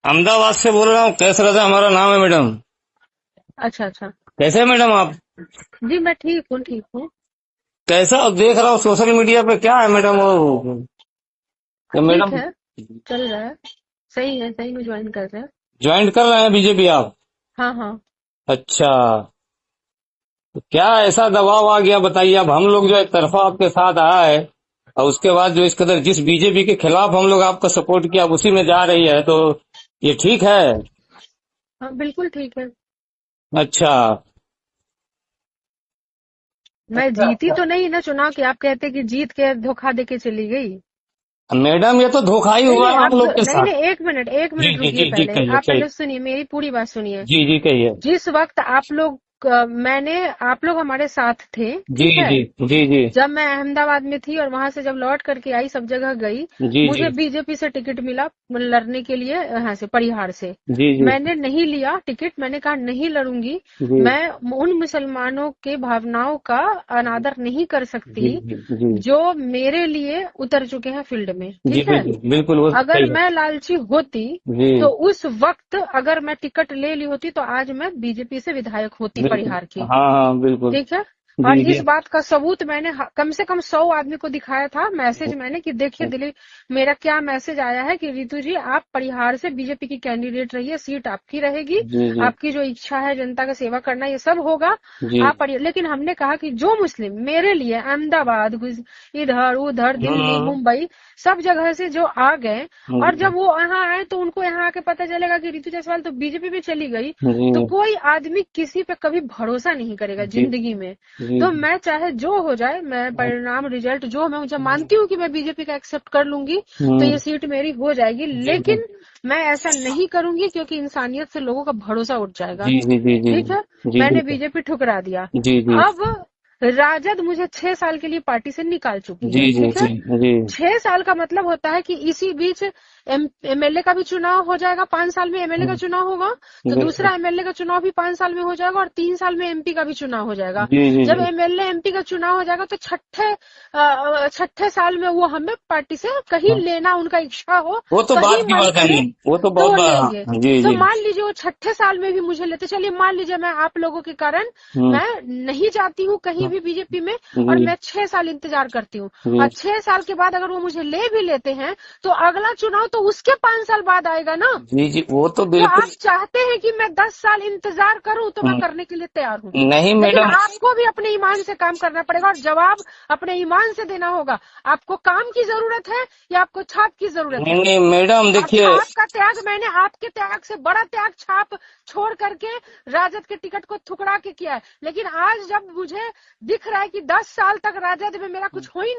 अहमदाबाद से बोल रहा हूँ। कैसे रहता हमारा नाम है मैडम। अच्छा अच्छा। कैसे है मैडम आप। जी मैं ठीक हूँ ठीक हूँ। कैसा अब देख रहा हूँ सोशल मीडिया पे क्या है मैडम वो ये ठीक मैडम है। चल रहा है। सही है, सही में ज्वाइन कर रहे हैं। ज्वाइन कर रहे हैं बीजेपी आप। हाँ हाँ। अच्छा, तो क्या ऐसा दबाव आ गया बताइए। अब हम लोग जो एक तरफा आपके साथ आया है और उसके बाद जो इस कदर जिस बीजेपी के खिलाफ हम लोग आपका सपोर्ट किया अब उसी में जा रही है, तो ये ठीक है। हाँ बिल्कुल ठीक है। अच्छा। मैं जीती तो नहीं ना चुनाव की, आप कहते कि जीत के धोखा दे के चली गई। मैडम ये तो धोखा ही नहीं हुआ नहीं, ना आप हम लोग के नहीं साथ। नहीं, एक जी मिनट जी रुकिए। जी जी, पहले कहिए आप कहिए। पहले सुनिए, मेरी पूरी बात सुनिए। जी जी कहिए। जिस वक्त आप लोग आप लोग हमारे साथ थे, जी ठीक है। जी जी जी जब मैं अहमदाबाद में थी और वहां से जब लौट करके आई, सब जगह गई, जी जी मुझे बीजेपी से टिकट मिला लड़ने के लिए, यहाँ से परिहार से। जी जी मैंने नहीं लिया टिकट, मैंने कहा नहीं लड़ूंगी। जी मैं उन मुसलमानों के भावनाओं का अनादर नहीं कर जी सकती जी जी जो मेरे लिए उतर चुके हैं फील्ड में, जी ठीक है। बिल्कुल बिल्कुल वो अगर सही है। मैं लालची होती तो जी उस वक्त अगर मैं टिकट ले ली होती तो आज मैं बीजेपी से विधायक होती बिल्कुल। परिहार की। हाँ हाँ बिल्कुल। ठीक है। और जी जी इस बात का सबूत मैंने कम से कम 100 आदमी को दिखाया था, मैसेज मैंने कि देखिए दिलीप, मेरा क्या मैसेज आया है कि रितु जी आप परिहार से बीजेपी की कैंडिडेट रहिए, सीट आपकी रहेगी, जी जी आपकी जो इच्छा है जनता का सेवा करना ये सब होगा। जी। आप लेकिन हमने कहा कि जो मुस्लिम मेरे लिए अहमदाबाद इधर उधर दिल्ली हम्म, मुंबई सब जगह से जो आ गए, और जी जब वो यहाँ आए तो उनको यहाँ आके पता चलेगा कि रितु जायसवाल तो बीजेपी में चली गई, तो जी कोई आदमी किसी पे कभी भरोसा नहीं करेगा जी जिंदगी में। जी तो मैं चाहे जो हो जाए, मैं परिणाम रिजल्ट जो मैं मुझे मानती हूँ कि मैं बीजेपी का एक्सेप्ट कर लूंगी, तो हम्म, ये सीट मेरी हो जाएगी, जी जी लेकिन मैं ऐसा नहीं करूंगी क्योंकि इंसानियत से लोगों का भरोसा उठ जाएगा। जी जी जी जी ठीक है। जी मैंने बिल्कुल। बीजेपी ठुकरा दिया। जी जी अब राजद मुझे 6 साल के लिए पार्टी से निकाल चुकी जी है, जी ठीक है। जी जी 6 साल का मतलब होता है कि इसी बीच एमएलए का भी चुनाव हो जाएगा, 5 साल में एमएलए का चुनाव होगा, तो बिल्कुल। दूसरा एमएलए का चुनाव भी 5 साल में हो जाएगा, और 3 साल में एमपी का भी चुनाव हो जाएगा। जी जी जब जी एमएलए एमपी का चुनाव हो जाएगा तो छठे साल में वो हमें पार्टी से कहीं हाँ, लेना उनका इच्छा हो, वो तो कहीं बात की मन बात है करे नहीं, वो तो तो बहुत वो बात। लेंगे। हाँ, जी तो जी। मान लीजिए वो छठे साल में भी मुझे लेते, चलिए मान लीजिए मैं आप लोगों के कारण हम्म, मैं नहीं जाती हूँ कहीं भी बीजेपी में, और जी मैं 6 साल इंतजार करती हूँ, और जी 6 साल के बाद अगर वो मुझे ले भी लेते हैं तो अगला चुनाव तो उसके 5 साल बाद आएगा ना। जी जी वो तो तो बिल्कुल। आप चाहते हैं कि मैं 10 साल इंतजार करूं तो मैं हम्म, करने के लिए तैयार हूं, नहीं लेकिन मैडम। आपको भी अपने ईमान से काम करना पड़ेगा और जवाब अपने ईमान से देना होगा। आपको काम की जरूरत है या आपको छाप की जरूरत नहीं है। नहीं मैडम आप देखिए। छाप का त्याग, मैंने आपके त्याग से बड़ा त्याग छाप छोड़ करके राजद के टिकट को ठुकरा के किया है, लेकिन आज जब मुझे दिख रहा है कि 10 साल तक राजद में मेरा कुछ हो ही